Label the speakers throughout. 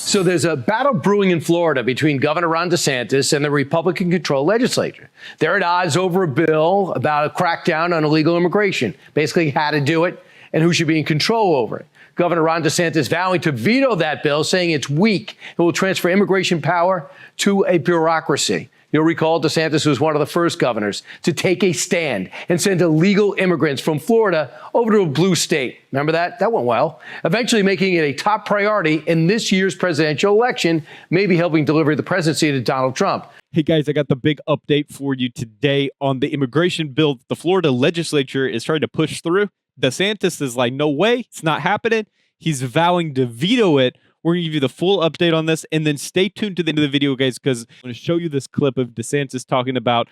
Speaker 1: So there's a battle brewing in Florida between Governor Ron DeSantis and the Republican-controlled legislature. They're at odds over a bill about a crackdown on illegal immigration, basically how to do it and who should be in control over it. Governor Ron DeSantis vowing to veto that bill, saying it's weak. It will transfer immigration power to a bureaucracy. You'll recall DeSantis was one of the first governors to take a stand and send illegal immigrants from Florida over to a blue state. Remember that? That went well. Eventually making it a top priority in this year's presidential election, maybe helping deliver the presidency to Donald Trump.
Speaker 2: Hey guys, I got the big update for you today on the immigration bill that the Florida legislature is trying to push through. DeSantis is like, no way, it's not happening. He's vowing to veto it. We're going to give you the full update on this, and then stay tuned to the end of the video, guys, because I'm going to show you this clip of DeSantis talking about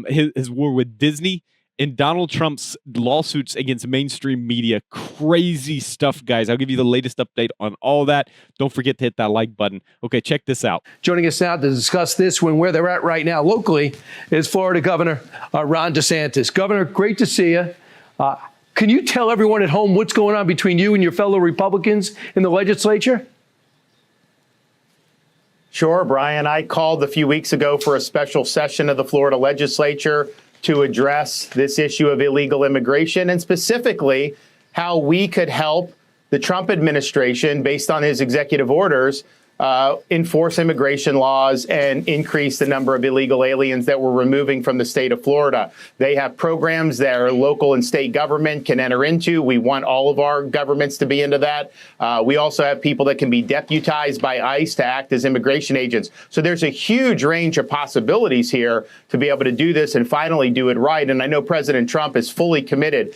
Speaker 2: his war with Disney and Donald Trump's lawsuits against mainstream media. Crazy stuff, guys. I'll give you the latest update on all that. Don't forget to hit that like button. Okay, check this out.
Speaker 1: Joining us now to discuss this when where they're at right now locally is Florida Governor Ron DeSantis. Governor, great to see you. Can you tell everyone at home what's going on between you and your fellow Republicans in the legislature?
Speaker 3: Sure, Brian. I called a few weeks ago for a special session of the Florida legislature to address this issue of illegal immigration and specifically how we could help the Trump administration, based on his executive orders, enforce immigration laws and increase the number of illegal aliens that we're removing from the state of Florida. They have programs that our local and state government can enter into. We want all of our governments to be into that. We also have people that can be deputized by ICE to act as immigration agents. So there's a huge range of possibilities here to be able to do this and finally do it right. And I know President Trump is fully committed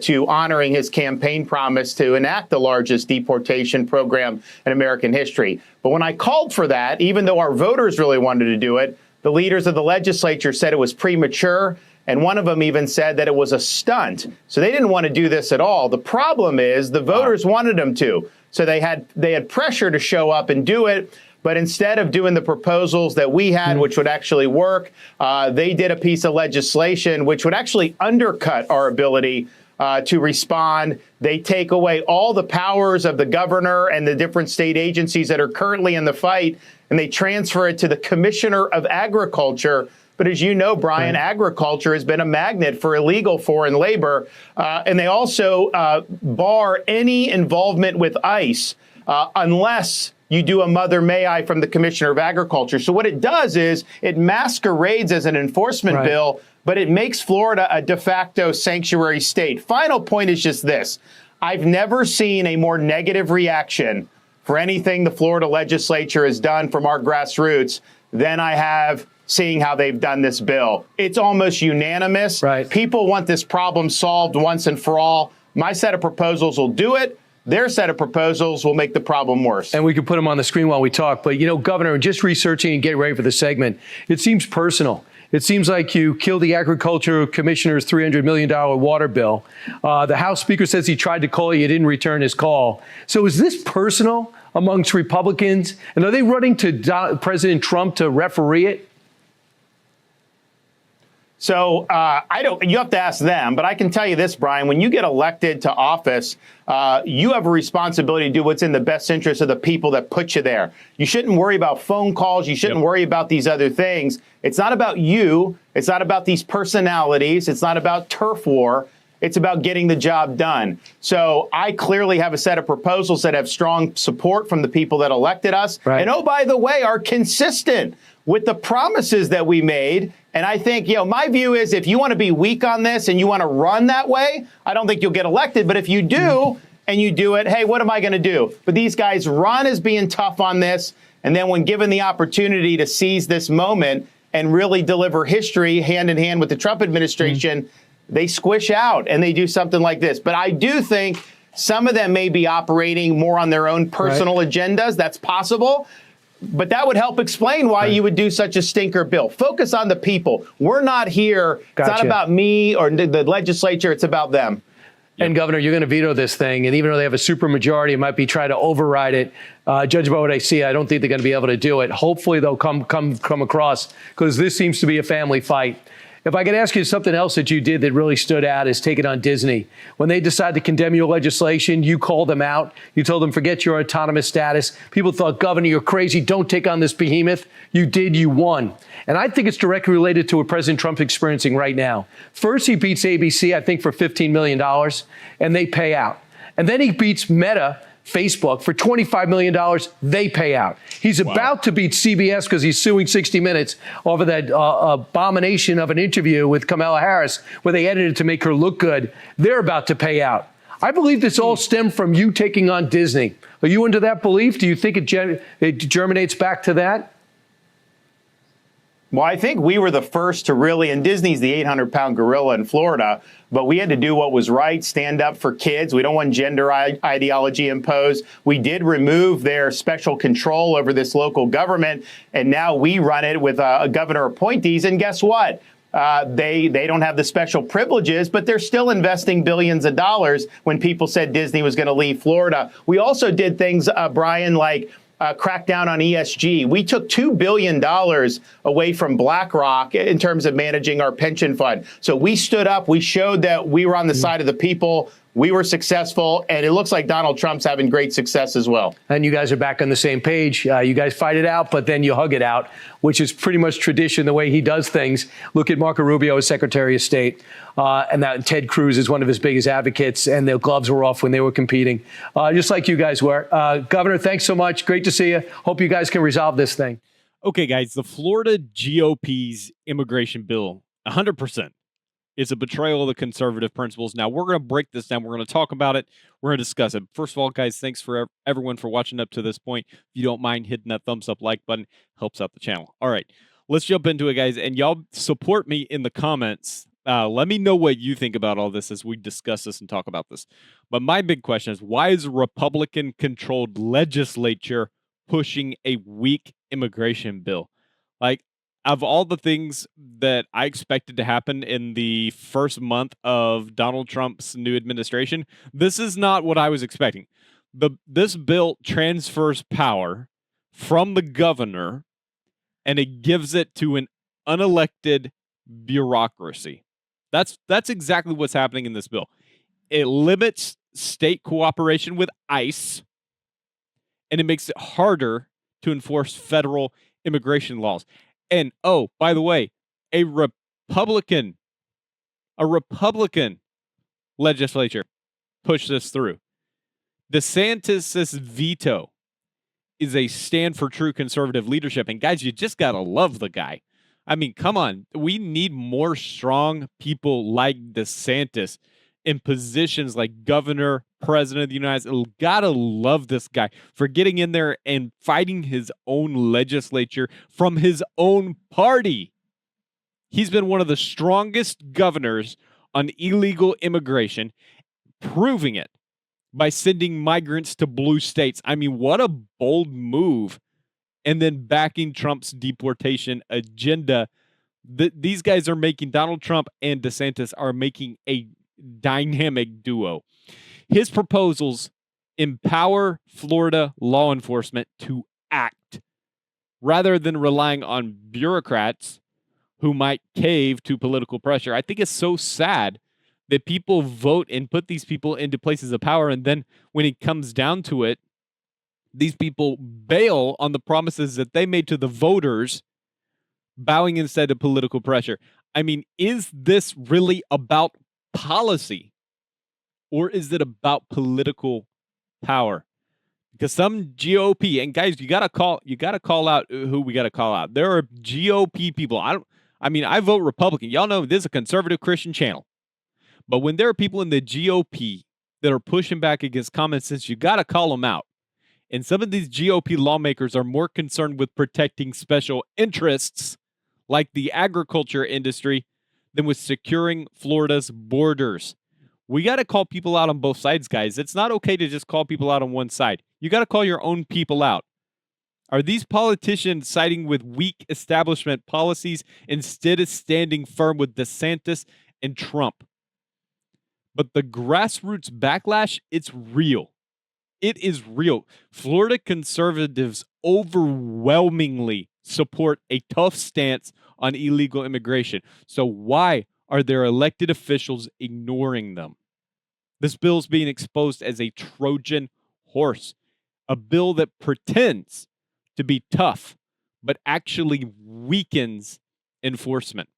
Speaker 3: to honoring his campaign promise to enact the largest deportation program in American history. But when I called for that, even though our voters really wanted to do it, the leaders of the legislature said it was premature, and one of them even said that it was a stunt. So they didn't want to do this at all. The problem is the voters wanted them to. So they had pressure to show up and do it. But instead of doing the proposals that we had, which would actually work, they did a piece of legislation which would actually undercut our ability to respond. They take away all the powers of the governor and the different state agencies that are currently in the fight, and they transfer it to the Commissioner of Agriculture. But as you know, Brian, agriculture has been a magnet for illegal foreign labor, and they also bar any involvement with ICE unless you do a Mother May I from the Commissioner of Agriculture. So what it does is it masquerades as an enforcement bill, but it makes Florida a de facto sanctuary state. Final point is just this. I've never seen a more negative reaction for anything the Florida legislature has done from our grassroots than I have seeing how they've done this bill. It's almost unanimous. People want this problem solved once and for all. My set of proposals will do it. Their set of proposals will make the problem worse.
Speaker 1: And we can put them on the screen while we talk. But, you know, Governor, just researching and getting ready for the segment, it seems personal. It seems like you killed the Agriculture Commissioner's $300 million water bill. The House Speaker says he tried to call you. You didn't return his call. So is this personal amongst Republicans? And are they running to President Trump to referee it?
Speaker 3: So you have to ask them, but I can tell you this, Brian, when you get elected to office, you have a responsibility to do what's in the best interest of the people that put you there. You shouldn't worry about phone calls. You shouldn't worry about these other things. It's not about you. It's not about these personalities. It's not about turf war. It's about getting the job done. So I clearly have a set of proposals that have strong support from the people that elected us. And oh, by the way, are consistent with the promises that we made. And I think, my view is if you want to be weak on this and you want to run that way, I don't think you'll get elected. But if you do and you do it, hey, what am I going to do? But these guys run as being tough on this. And then when given the opportunity to seize this moment and really deliver history hand in hand with the Trump administration, they squish out and they do something like this. But I do think some of them may be operating more on their own personal agendas. That's possible. But that would help explain why you would do such a stinker bill. Focus on the people. We're not here. It's not about me or the legislature. It's about them.
Speaker 1: And Governor, you're going to veto this thing. And even though they have a supermajority, it might be trying to override it. Judge by what I see, I don't think they're going to be able to do it. Hopefully they'll come across, because this seems to be a family fight. If I could ask you something else that you did that really stood out is taking on Disney. When they decided to condemn your legislation, you called them out. You told them, forget your autonomous status. People thought, Governor, you're crazy. Don't take on this behemoth. You did. You won. And I think it's directly related to what President Trump's experiencing right now. First, he beats ABC, I think, for $15 million, and they pay out. And then he beats Meta, Facebook, for $25 million. They pay out. He's about to beat CBS because he's suing 60 Minutes over that abomination of an interview with Kamala Harris where they edited it to make her look good. They're about to pay out. I believe this all stemmed from you taking on Disney. Are you into that belief? Do you think it germinates back to that?
Speaker 3: Well, I think we were the first to really, and Disney's the 800-pound gorilla in Florida, but we had to do what was right, stand up for kids. We don't want gender ideology imposed. We did remove their special control over this local government, and now we run it with governor appointees. And guess what? They don't have the special privileges, but they're still investing billions of dollars when people said Disney was going to leave Florida. We also did things, Brian, like crack down on ESG. We took $2 billion away from BlackRock in terms of managing our pension fund. So we stood up. We showed that we were on the side of the people. We were successful, and it looks like Donald Trump's having great success as well.
Speaker 1: And you guys are back on the same page. You guys fight it out, but then you hug it out, which is pretty much tradition, the way he does things. Look at Marco Rubio as Secretary of State, and that Ted Cruz is one of his biggest advocates, and their gloves were off when they were competing, just like you guys were. Governor, thanks so much. Great to see you. Hope you guys can resolve this thing.
Speaker 2: Okay, guys, the Florida GOP's immigration bill, 100%. It's a betrayal of the conservative principles. Now, we're going to break this down. We're going to talk about it. We're going to discuss it. First of all, guys, thanks for everyone for watching up to this point. If you don't mind hitting that thumbs up like button, helps out the channel. All right, let's jump into it, guys. And y'all support me in the comments. Let me know what you think about all this as we discuss this and talk about this. But my big question is, why is a Republican-controlled legislature pushing a weak immigration bill? Like, of all the things that I expected to happen in the first month of Donald Trump's new administration, this is not what I was expecting. This bill transfers power from the governor, and it gives it to an unelected bureaucracy. That's exactly what's happening in this bill. It limits state cooperation with ICE, and it makes it harder to enforce federal immigration laws. And, oh, by the way, a Republican legislature pushed this through. DeSantis' veto is a stand for true conservative leadership. And, guys, you just got to love the guy. I mean, come on. We need more strong people like DeSantis in positions like governor, president of the United States. Gotta love this guy for getting in there and fighting his own legislature from his own party. He's been one of the strongest governors on illegal immigration, proving it by sending migrants to blue states. I mean, what a bold move. And then backing Trump's deportation agenda. These guys are making, Donald Trump and DeSantis are making a dynamic duo. His proposals empower Florida law enforcement to act rather than relying on bureaucrats who might cave to political pressure. I think it's so sad that people vote and put these people into places of power, and then when it comes down to it, these people bail on the promises that they made to the voters, bowing instead of political pressure. I mean, is this really about policy, or is it about political power? Because some GOP, and guys, you gotta call out who we gotta call out. There are GOP people. I vote Republican. Y'all know this is a conservative Christian channel. But when there are people in the GOP that are pushing back against common sense, you gotta call them out. And some of these GOP lawmakers are more concerned with protecting special interests like the agriculture industry than with securing Florida's borders. We got to call people out on both sides, guys. It's not okay to just call people out on one side. You got to call your own people out. Are these politicians siding with weak establishment policies instead of standing firm with DeSantis and Trump? But the grassroots backlash, it's real. It is real. Florida conservatives overwhelmingly support a tough stance on illegal immigration. So why are their elected officials ignoring them? This bill is being exposed as a Trojan horse, a bill that pretends to be tough, but actually weakens enforcement.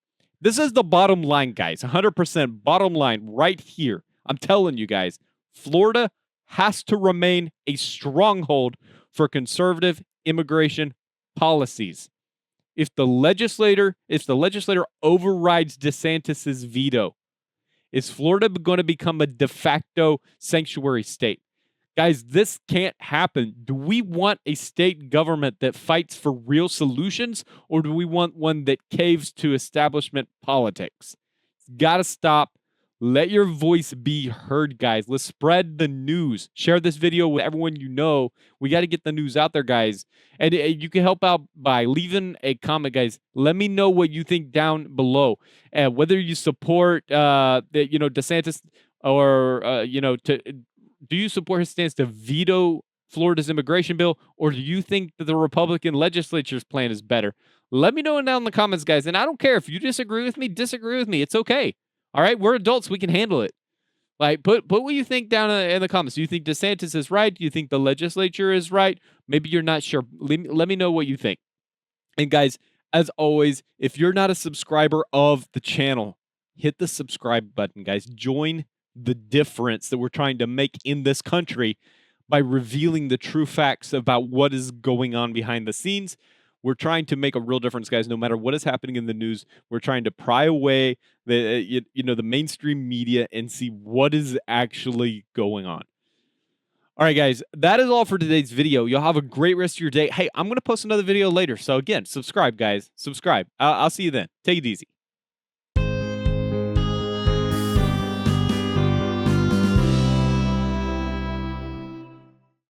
Speaker 2: This is the bottom line, guys. 100% bottom line right here. I'm telling you guys, Florida has to remain a stronghold for conservative immigration policies. If the legislator overrides DeSantis's veto, is Florida going to become a de facto sanctuary state? Guys, this can't happen. Do we want a state government that fights for real solutions, or do we want one that caves to establishment politics? It's got to stop. Let your voice be heard, guys. Let's spread the news. Share this video with everyone you know. We got to get the news out there, guys. And you can help out by leaving a comment, guys. Let me know what you think down below. Whether you support, DeSantis, or do you support his stance to veto Florida's immigration bill, or do you think that the Republican legislature's plan is better? Let me know down in the comments, guys. And I don't care if you disagree with me. It's okay. All right, we're adults. We can handle it. Like, put what you think down in the comments. Do you think DeSantis is right? Do you think the legislature is right? Maybe you're not sure. Let me know what you think. And guys, as always, if you're not a subscriber of the channel, hit the subscribe button, guys. Join the difference that we're trying to make in this country by revealing the true facts about what is going on behind the scenes. We're trying to make a real difference, guys. No matter what is happening in the news, we're trying to pry away the mainstream media and see what is actually going on. All right, guys, that is all for today's video. You'll have a great rest of your day. Hey, I'm going to post another video later. So again, subscribe, guys. Subscribe. I'll see you then. Take it easy.